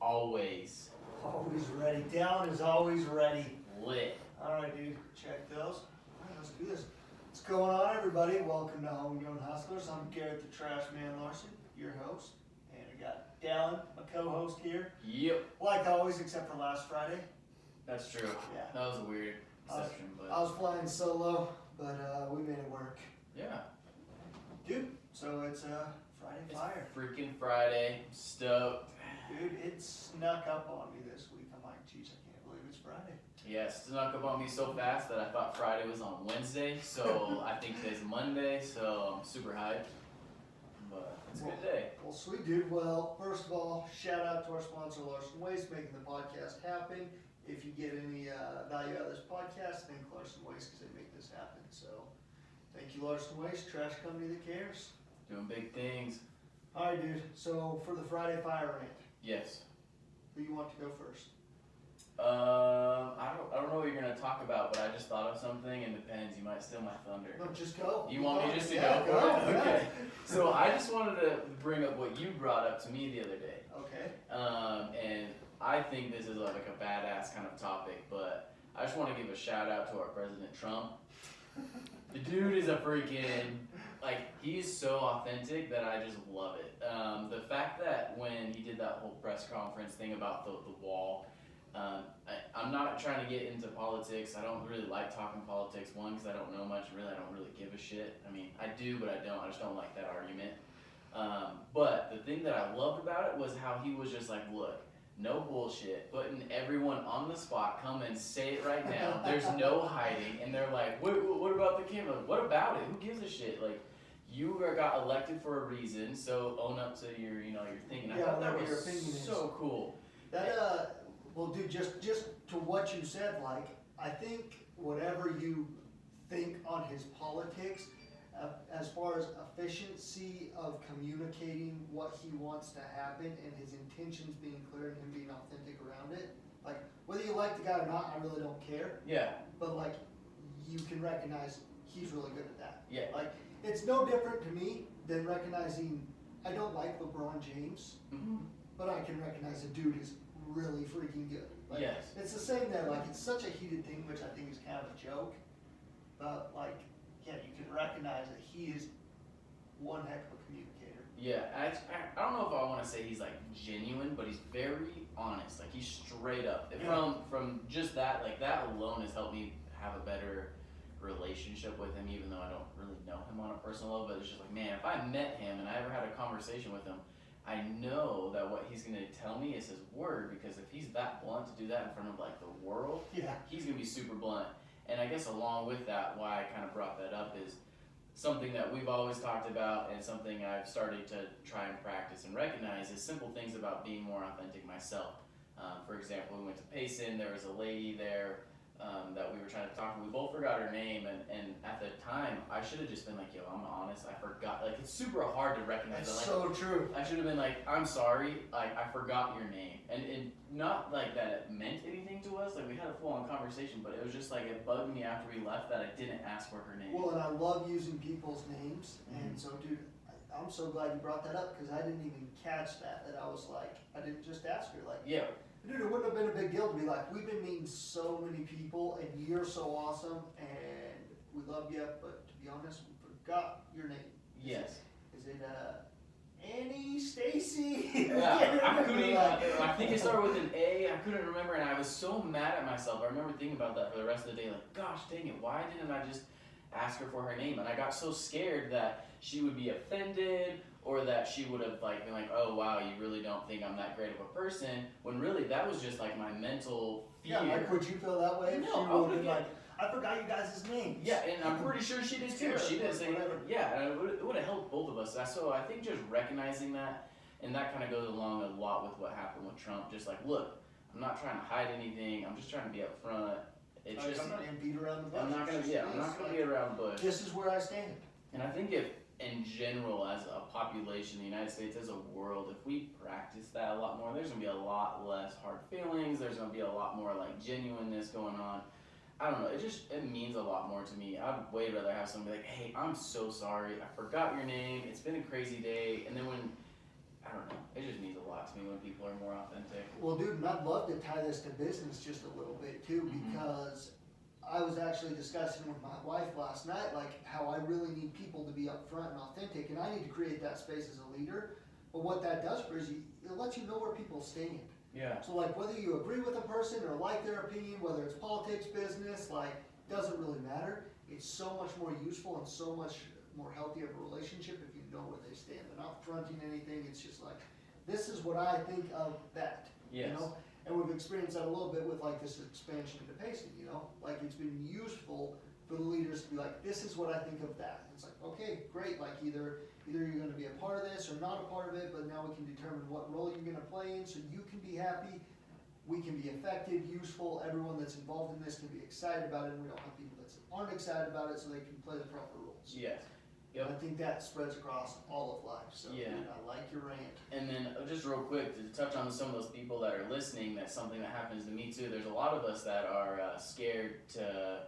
Always. Always ready. Down is always ready. Lit. All right, dude. Check those. All right, let's do this. What's going on, everybody? Welcome to Homegrown Hustlers. I'm Garrett the Trash Man Larson, your host. And I got Dallin, my co-host here. Yep. Like always, except for last Friday. That's true. Yeah. That was a weird exception, I was flying solo, but we made it work. Yeah. Dude, so it's Friday It's Fire. freaking Friday. Stoked. Dude, it snuck up on me this week. I'm like, geez, I can't believe it's Friday. Yeah, it snuck up on me so fast that I thought Friday was on Wednesday, so I think today's Monday, so I'm super hyped. But it's a good day. Well, sweet dude. Well, first of all, shout out to our sponsor, Larson Waste, making the podcast happen. If you get any value out of this podcast, thank Larson Waste because they make this happen. So, thank you, Larson Waste, trash company that cares. Doing big things. All right, dude. So for the Friday Fire rant, Yes. who you want to go first? I don't know what you're gonna talk about, but I just thought of something, and depends. You might steal my thunder. No, just go. You want me just to Yeah, go for it? yeah. Okay. So I just wanted to bring up what you brought up to me the other day. Okay. And I think this is like a badass kind of topic, but I just want to give a shout out to our President Trump. The dude is a freaking, he's so authentic that I just love it. The fact that when he did that whole press conference thing about the wall, I'm not trying to get into politics. I don't really like talking politics, one, because I don't know much, really, I don't really give a shit. I mean, I do, but I don't. I just don't like that argument. But the thing that I loved about it was how he was just like, look, no bullshit, putting everyone on the spot, come and say it right now. There's no hiding. And they're like, what about the camera? What about it? Who gives a shit? Like, you got elected for a reason, so own up to your thing. And I thought that was your opinion so cool. That well, dude, just to what you said, I think whatever you think on his politics, as far as efficiency of communicating what he wants to happen and his intentions being clear and him being authentic around it, whether you like the guy or not, I really don't care. Yeah. But you can recognize he's really good at that. Yeah. It's no different to me than recognizing I don't like LeBron James, but I can recognize a dude is really freaking good. Yes. It's the same there. It's such a heated thing, which I think is kind of a joke. But yeah, you can recognize that he is one heck of a communicator. Yeah, I don't know if I want to say he's genuine, but he's very honest. He's straight up. Yeah. From just that, that alone has helped me have a better relationship with him, even though I don't really know him on a personal level. But it's just man, if I met him and I ever had a conversation with him, I know that what he's gonna tell me is his word, because if he's that blunt to do that in front of the world, Yeah. he's gonna be super blunt. And I guess along with that, why I kind of brought that up is something that we've always talked about, and something I've started to try and practice and recognize is simple things about being more authentic myself. For example, we went to Payson, there was a lady there that we were trying to talk to. We both forgot her name, and at the time, I should have just been yo, I'm honest, I forgot. It's super hard to recognize That's that. so true. I should have been I'm sorry, I forgot your name. And not that it meant anything to us, we had a full-on conversation, but it was just it bugged me after we left that I didn't ask for her name. Well, and I love using people's names, and so, dude, I'm so glad you brought that up, because I didn't even catch that I was I didn't just ask her, yeah. Dude, it wouldn't have been a big deal to be we've been meeting so many people, and you're so awesome, and we love you, but to be honest, we forgot your name. Yes. Is it Annie, Stacy? Yeah, I couldn't even, I think it started with an A, I couldn't remember, and I was so mad at myself. I remember thinking about that for the rest of the day, gosh dang it, why didn't I just ask her for her name? And I got so scared that she would be offended, or that she would have been oh wow, you really don't think I'm that great of a person, when really that was just my mental fear. Yeah, would you feel that way if No, she I would would've have been I forgot you guys' names? Yeah, and I'm pretty sure she did too. She did say, whatever. yeah, and it would have helped both of us. So I think just recognizing that, and that kind of goes along a lot with what happened with Trump. Just look, I'm not trying to hide anything. I'm just trying to be upfront. It's just I'm not gonna beat around the bush. I'm not gonna be around the bush. This is where I stand. And I think if, in general, as a population, the United States, as a world, if we practice that a lot more, there's gonna be a lot less hard feelings. There's gonna be a lot more genuineness going on. I don't know. It means a lot more to me. I'd way rather have somebody hey, I'm so sorry. I forgot your name. It's been a crazy day. And then when I don't know. It just means a lot to me when people are more authentic. Well, dude, and I'd love to tie this to business just a little bit too, because I was actually discussing with my wife last night, like how I really need people to be upfront and authentic, and I need to create that space as a leader. But what that does for is it lets you know where people stand. Yeah. So like whether you agree with a person or like their opinion, whether it's politics, business, like doesn't really matter. It's so much more useful and so much more healthy of a relationship if you know where they stand. They're not fronting anything. It's just like, this is what I think of that. Yes. You know? And we've experienced that a little bit with like this expansion into pacing, you know? Like it's been useful for the leaders to be like, this is what I think of that. And it's like, okay, great. Like either you're gonna be a part of this or not a part of it, but now we can determine what role you're gonna play in so you can be happy, we can be effective, useful, everyone that's involved in this can be excited about it, and we don't have people that aren't excited about it so they can play the proper roles. Yes. Yep. I think that spreads across all of life, so yeah. Dude, I like your rant. And then just real quick, to touch on some of those people that are listening, that's something that happens to me too. There's a lot of us that are scared to,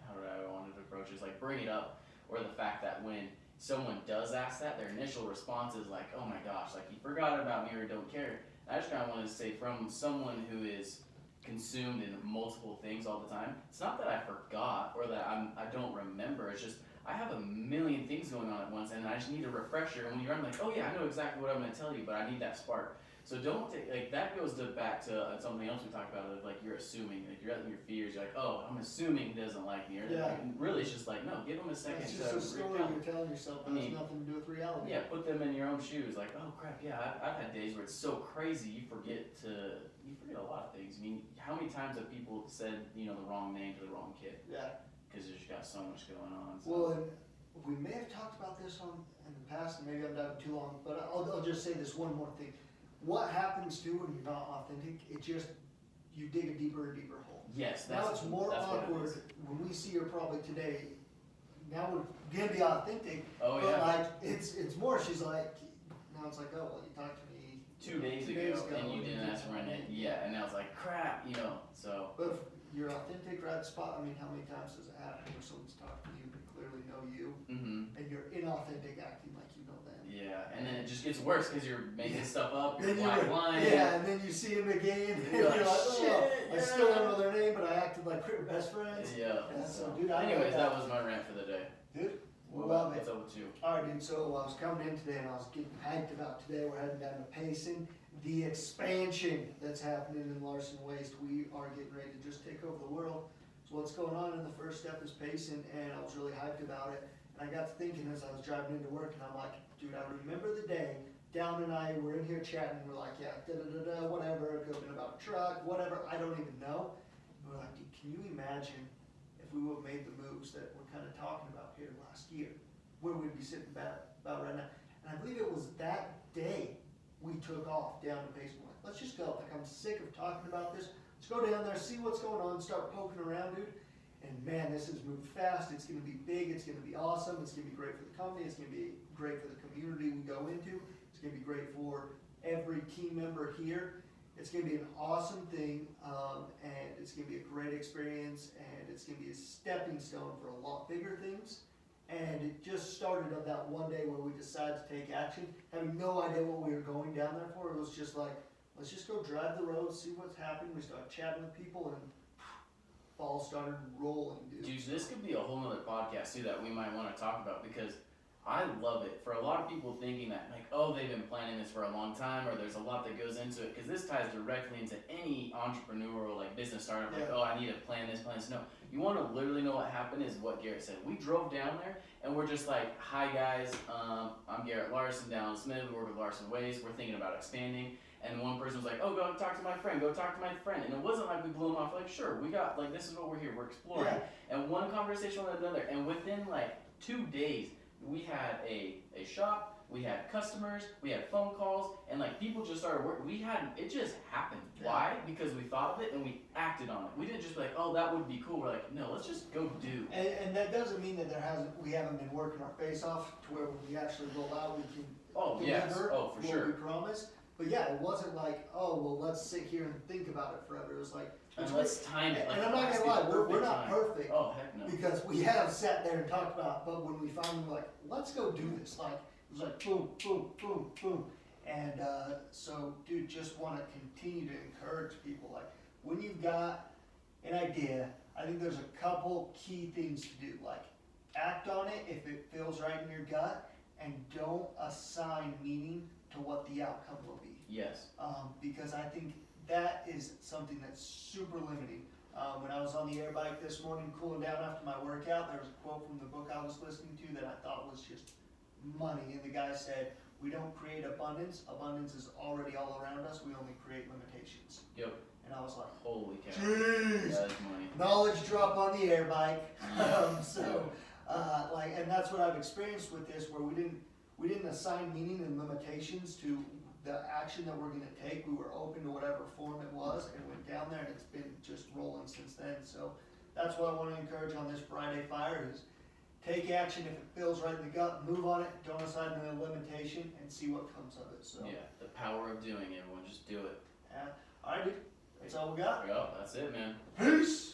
how do I want to approach this, like bring it up, or the fact that when someone does ask that, their initial response is like, oh my gosh, like you forgot about me or don't care. I just kind of wanted to say, from someone who is consumed in multiple things all the time, it's not that I forgot or that I don't remember, it's just I have a million things going on at once and I just need a refresher. And when you're I'm like, oh yeah, I know exactly what I'm going to tell you, but I need that spark. So don't take, like that goes back to something else we talked about, of like you're assuming, like you're letting your fears, you're like, oh, I'm assuming he doesn't like me, or like, really it's just like, no, give him a second. It's just a story you're telling yourself that has nothing to do with reality. Yeah, put them in your own shoes, like, oh crap, yeah, I've had days where it's so crazy you forget a lot of things. I mean, how many times have people said, the wrong name to the wrong kid? Yeah. Because there's got so much going on. So. Well, and we may have talked about this in the past, and maybe I'm diving too long, but I'll just say this one more thing. What happens too when you're not authentic, you dig a deeper and deeper hole. Yes. Now it's more awkward when we see her probably today. Now we're gonna be authentic, but like it's more, she's like, now it's like, oh, well, you talked to me 2 days ago and you didn't ask for it. Yeah, and now it's like, crap, so. But if you're authentic right spot, I mean, how many times does it happen where someone's talking to you, but clearly know you, and you're inauthentic acting like you know them? Yeah, and then it just gets worse because you're making stuff up, you're lying. Yeah, and then you see him again, and you're like, oh, I still don't know their name, but I acted like we were best friends. Yeah. So, dude, anyways, that was my rant for the day. Dude, love it. What's up with you? Alright, dude, so I was coming in today and I was getting hyped about today. We're heading down to Payson. The expansion that's happening in Larson Waste. We are getting ready to just take over the world. So what's going on, and the first step is Payson, and I was really hyped about it. And I got to thinking as I was driving into work, and I'm like, dude, I remember the day Down and I were in here chatting, we're like, yeah, whatever, it could have been about a truck, whatever, I don't even know. And we're like, dude, can you imagine if we would have made the moves that we're kind of talking about here last year, where we'd be sitting about right now? And I believe it was that day we took off down to Payson. Like, let's just go. Like, I'm sick of talking about this. Let's go down there, see what's going on, start poking around, dude. And man, this has moved fast. It's going to be big. It's going to be awesome. It's going to be great for the company. It's going to be great for the community we go into. It's going to be great for every team member here. It's going to be an awesome thing, and it's going to be a great experience, and it's going to be a stepping stone for a lot bigger things. And it just started on that one day where we decided to take action, having no idea what we were going down there for. It was just like, let's just go drive the road, see what's happening. We started chatting with people, and ball started rolling, dude. Dude, this could be a whole nother podcast too that we might want to talk about, because I love it. For a lot of people thinking that, like, oh, they've been planning this for a long time, or there's a lot that goes into it, because this ties directly into any entrepreneurial, like, business startup, like, oh, I need to plan this. No, you want to literally know what happened is what Garrett said. We drove down there, and we're just like, hi guys, I'm Garrett Larson, down in Smith, we work with Larson Waste, we're thinking about expanding. And one person was like, oh, go talk to my friend, And it wasn't like we blew them off, like, sure, we got, like, this is what we're here, we're exploring. Yeah. And one conversation with another, and within, like, 2 days, we had a shop, we had customers, we had phone calls, and, like, people just started working. It just happened. Yeah. Why? Because we thought of it and we acted on it. We didn't just be like, oh, that would be cool. We're like, no, let's just go do. And that doesn't mean that we haven't been working our face off to where when we actually roll out, we can deliver for what sure. we promised. But yeah, it wasn't like, oh, well, let's sit here and think about it forever. It was like, and let's time it. And I'm not gonna lie, we're not perfect. Oh, heck no. Because we have sat there and talked about, but when we finally were like, let's go do this, like, it was like boom, boom, boom, boom. And so, dude, just want to continue to encourage people. Like, when you've got an idea, I think there's a couple key things to do. Like, act on it if it feels right in your gut, and don't assign meaning to what the outcome will be. Yes. Because I think that is something that's super limiting. When I was on the air bike this morning, cooling down after my workout, there was a quote from the book I was listening to that I thought was just money. And the guy said, "We don't create abundance. Abundance is already all around us. We only create limitations." Yep. And I was like, Holy cow. jeez, That is money. knowledge drop on the air bike. And that's what I've experienced with this, where we didn't assign meaning and limitations to the action that we're gonna take. We were open to whatever form it was, and went down there, and it's been just rolling since then. So that's what I want to encourage on this Friday Fire is take action if it feels right in the gut, move on it, don't assign a limitation, and see what comes of it. So Yeah, the power of doing, everyone, just do it. all right, dude, that's all we got. Yep, that's it, man. Peace.